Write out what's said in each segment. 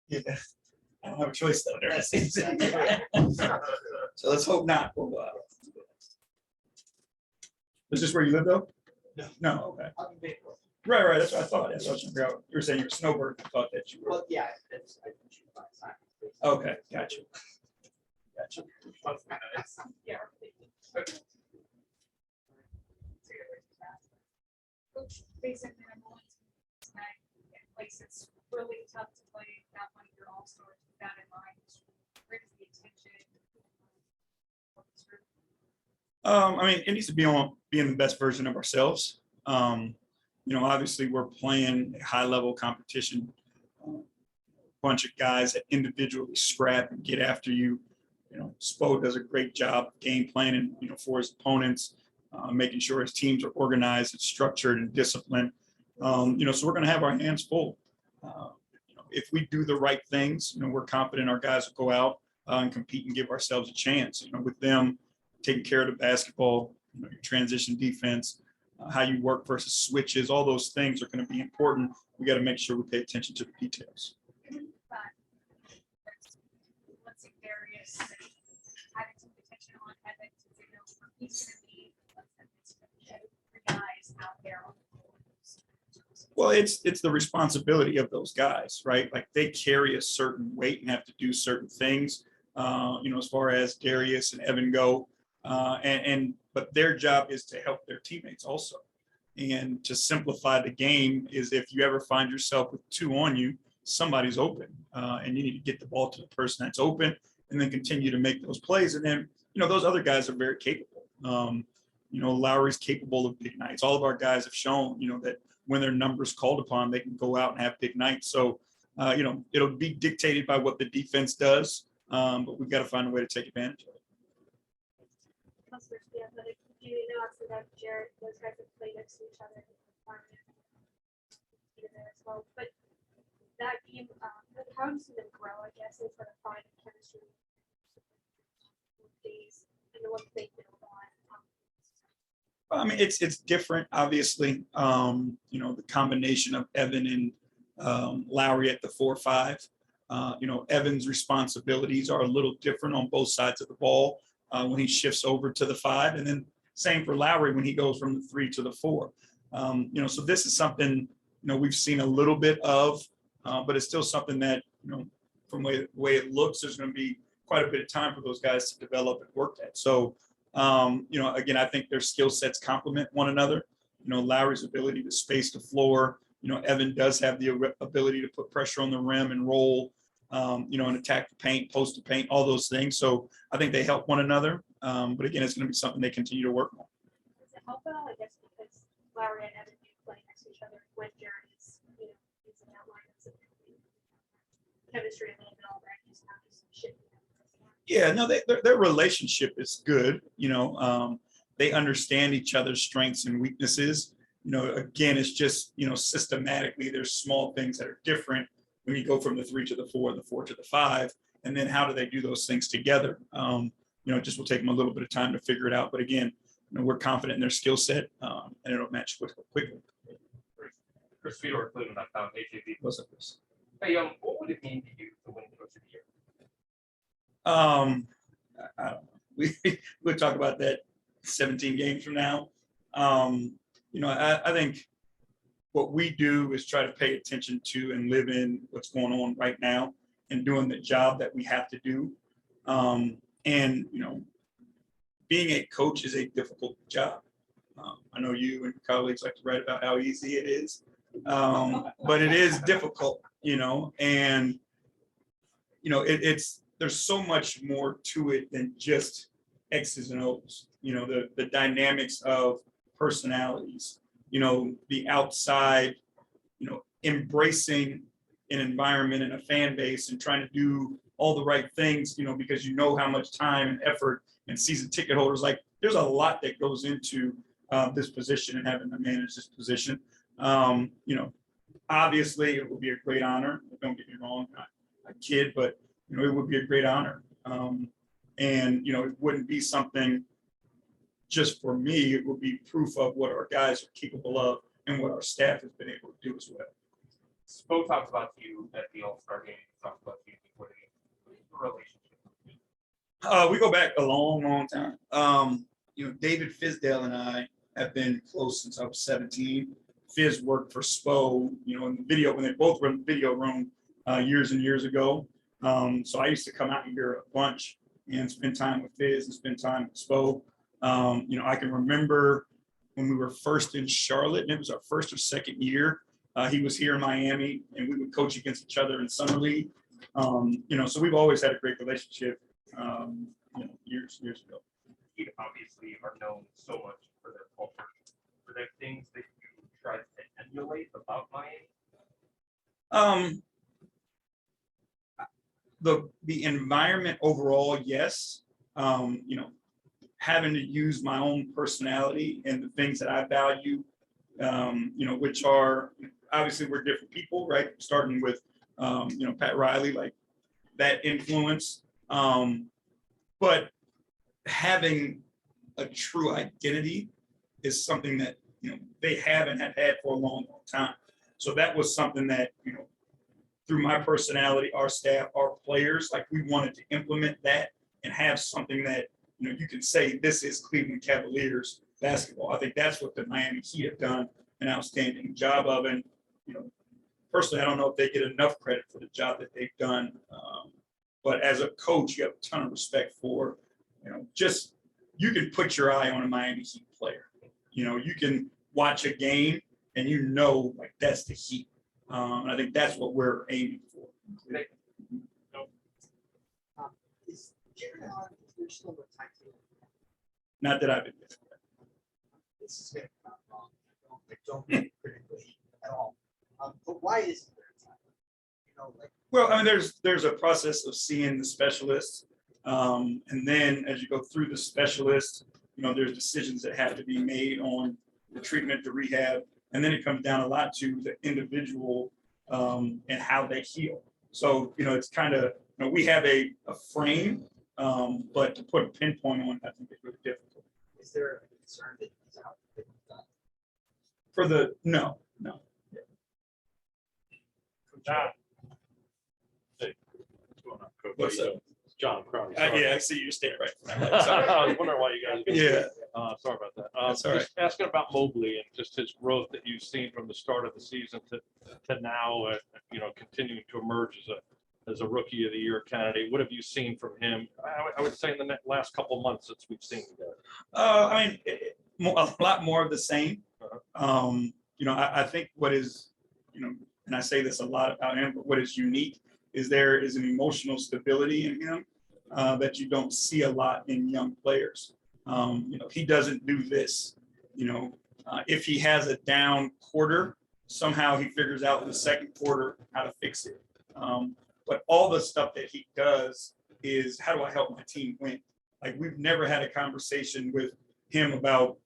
Yeah. I don't have a choice though during the season. So let's hope not. Well, is this where you live though? No. No, okay. I'm in Bayport. Right. That's what I thought. That's what I was trying to figure out. You were saying you're a snowbird. I thought that you were. Well, yeah, it's, I can shoot by side. Okay, gotcha. Gotcha. Yeah. Coach, basic minimum tonight, in place it's really tough to play that one of your all-stars with that in mind. Where does the attention? I mean, it needs to be on being the best version of ourselves. Obviously we're playing a high level competition, bunch of guys that individually scrap and get after you. Spo does a great job game planning, for his opponents, making sure his teams are organized and structured and disciplined. So we're going to have our hands full. If we do the right things, we're confident our guys will go out and compete and give ourselves a chance. With them taking care of the basketball, your transition defense, how you work versus switches, all those things are going to be important. We got to make sure we pay attention to the details. Let's say Darius having some attention on Evan, he's going to be guys out there. Well, it's the responsibility of those guys, right? Like they carry a certain weight and have to do certain things, as far as Darius and Evan go. But their job is to help their teammates also. And to simplify the game is if you ever find yourself with two on you, somebody's open, and you need to get the ball to the person that's open and then continue to make those plays. And then, those other guys are very capable. Lowry's capable of big nights. All of our guys have shown, that when their number's called upon, they can go out and have big nights. So, it'll be dictated by what the defense does, but we've got to find a way to take advantage of it. After that, Jared, those guys have played next to each other as well. But that game, how does it grow? I guess is sort of find chemistry days and what they build on. I mean, it's different, obviously. The combination of Evan and Lowry at the 4-5. Evan's responsibilities are a little different on both sides of the ball when he shifts over to the 5, and then same for Lowry when he goes from the 3 to the 4. So this is something we've seen a little bit of, but it's still something that from the way it looks, there's going to be quite a bit of time for those guys to develop and work at. So again, I think their skill sets complement one another. Lowry's ability to space the floor. Evan does have the ability to put pressure on the rim and roll, and attack the paint, post the paint, all those things. So I think they help one another. But again, it's going to be something they continue to work on. Does it help at all? I guess because Lowry and Evan do play next to each other when Jared is, using that line of chemistry a little bit already. He's not just shifting. Yeah, no, their relationship is good. They understand each other's strengths and weaknesses. Again, it's just, systematically, there's small things that are different when you go from the 3 to the 4, the 4 to the 5, and then how do they do those things together? It just will take them a little bit of time to figure it out. But again, we're confident in their skill set, and it'll match quickly. Chris Fedor, Cleveland.com, AJB. What's up, Chris? Hey, what would it mean to you to win Coach of the Year? I don't know. We'll talk about that 17 games from now. I think what we do is try to pay attention to and live in what's going on right now and doing the job that we have to do. Being a coach is a difficult job. I know you and your colleagues like to write about how easy it is, but it is difficult, and there's so much more to it than just X's and O's. The dynamics of personalities, the outside, embracing an environment and a fan base and trying to do all the right things, because how much time and effort and season ticket holders, like there's a lot that goes into this position and having to manage this position. Obviously it would be a great honor. Don't get me wrong, I'm not a kid, but it would be a great honor. It wouldn't be something just for me. It would be proof of what our guys are capable of and what our staff has been able to do as well. Spo talks about you at the All-Star game, talks about you before the game. What is your relationship? We go back a long, long time. David Fizdale and I have been close since I was 17. Fizz worked for Spo, in the video, when they both were in the video room years and years ago. So I used to come out here a bunch and spend time with Fizz and spend time with Spo. I can remember when we were first in Charlotte, and it was our first or second year. He was here in Miami, and we would coach against each other in summer league. So we've always had a great relationship. Years ago. Heat obviously are known so much for their culture. Are there things that you try to emulate about Miami? The environment overall, yes. Having to use my own personality and the things that I value, which are obviously we're different people, right? Starting with Pat Riley, like that influence. But having a true identity is something that they haven't had for a long, long time. So that was something that through my personality, our staff, our players, like we wanted to implement that and have something that you can say this is Cleveland Cavaliers basketball. I think that's what the Miami Heat have done an outstanding job of. And personally, I don't know if they get enough credit for the job that they've done. But as a coach, you have a ton of respect for, just you can put your eye on a Miami Heat player. You can watch a game and like that's the Heat. And I think that's what we're aiming for. Is Jared Allen, is there still a time table? Not that I've been there. This is gonna come out wrong. I don't mean critically at all. But why isn't there a time? Well, I mean, there's a process of seeing the specialists. And then as you go through the specialist, there's decisions that have to be made on the treatment, the rehab, and then it comes down a lot to the individual and how they heal. So, it's kind of, we have a frame, but to put a pinpoint on, I think it's really difficult. Is there a concern that he's out? That he's done? For the, no. John. Hey, what's going on, Coach? What's How you up? doing? It's John Crown. Yeah, I see you standing right. I was wondering why you guys. Yeah. Sorry about that. That's all right. Just asking about Mobley and just his growth that you've seen from the start of the season to now, continuing to emerge as a rookie of the year candidate. What have you seen from him? I would say in the last couple of months since we've seen together. I mean, a lot more of the same. I think what is, and I say this a lot about him, but what is unique is there is an emotional stability in him that you don't see a lot in young players. He doesn't do this. If he has a down quarter, somehow he figures out in the second quarter how to fix it. But all the stuff that he does is how do I help my team win? Like we've never had a conversation with him about,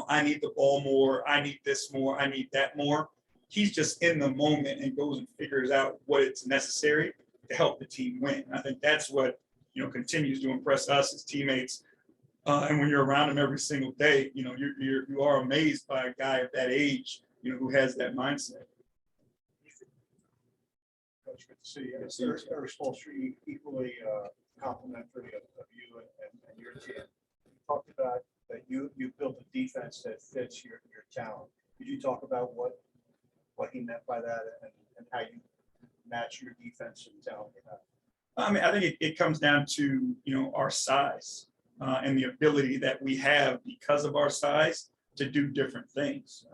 I need the ball more, I need this more, I need that more. He's just in the moment and goes and figures out what it's necessary to help the team win. I think that's what, continues to impress us as teammates. And when you're around him every single day, you are amazed by a guy at that age, who has that mindset. Coach, good to see you. It's very Spolstra equally complimentary of you and your team. You talked about that you built a defense that fits your talent. Could you talk about what he meant by that and how you match your defense and talent you have? I mean, I think it comes down to, our size and the ability that we have because of our size to do different things.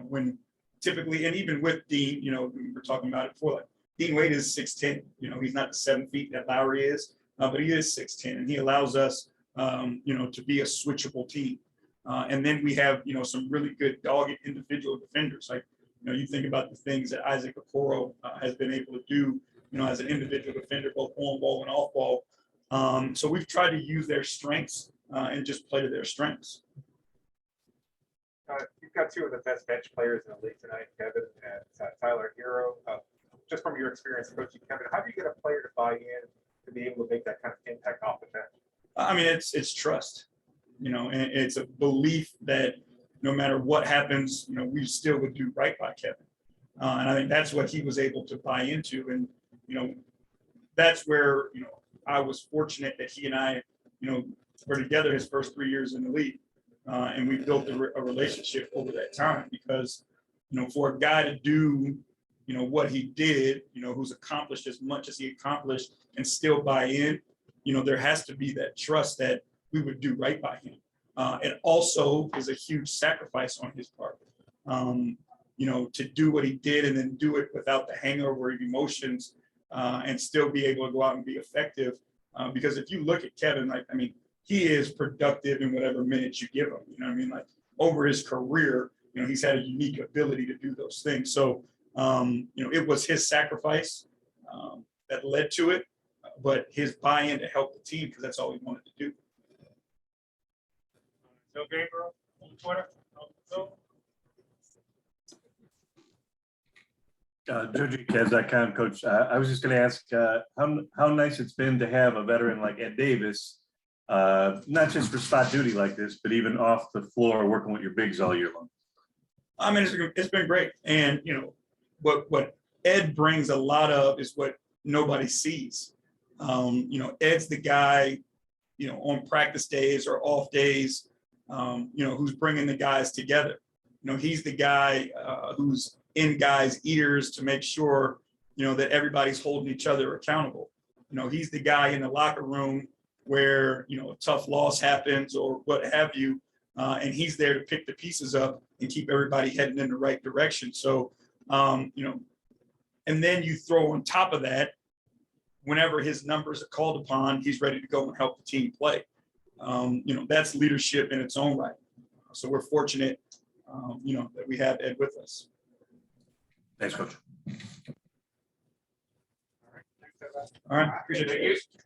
When typically, and even with Dean, we were talking about it before, like Dean Wade is 6'10", he's not the 7 feet that Lowry is, but he is 6'10", and he allows us, to be a switchable team. And then we have, some really good dogged individual defenders. Like, you think about the things that Isaac Okoro has been able to do, as an individual defender, both on ball and off ball. So we've tried to use their strengths and just play to their strengths. You've got two of the best bench players in the league tonight, Kevin and Tyler Hero. Just from your experience coaching Kevin, how do you get a player to buy in to be able to make that kind of impact off the bench? I mean, it's trust, and it's a belief that no matter what happens, we still would do right by Kevin. And I think that's what he was able to buy into. And, you know, that's where, you know, I was fortunate that he and I, you know, were together his first 3 years in the league. And we built a relationship over that time because, you know, for a guy to do, you know, what he did, you know, who's accomplished as much as he accomplished and still buy in, you know, there has to be that trust that we would do right by him. It also is a huge sacrifice on his part, you know, to do what he did and then do it without the hangover of emotions and still be able to go out and be effective. Because if you look at Kevin, like, I mean, he is productive in whatever minutes you give him. You know what I mean? Like over his career, you know, he's had a unique ability to do those things. So, you know, it was his sacrifice that led to it, but his buy-in to help the team because that's all he wanted to do. No Gabriel on Twitter? No? JoJoCavs.com, Coach. I was just going to ask how nice it's been to have a veteran like Ed Davis, not just for spot duty like this, but even off the floor working with your bigs all year long. I mean, it's been great. And, you know, what Ed brings a lot of is what nobody sees. You know, Ed's the guy, you know, on practice days or off days, you know, who's bringing the guys together. You know, he's the guy who's in guys' ears to make sure, you know, that everybody's holding each other accountable. You know, he's the guy in the locker room where, you know, a tough loss happens or what have you, and he's there to pick the pieces up and keep everybody heading in the right direction. So, you know, and then you throw on top of that, whenever his numbers are called upon, he's ready to go and help the team play. You know, that's leadership in its own right. So we're fortunate, you know, that we have Ed with us. Thanks, Coach. All right. Thanks, everybody. All right, appreciate it. Thank you.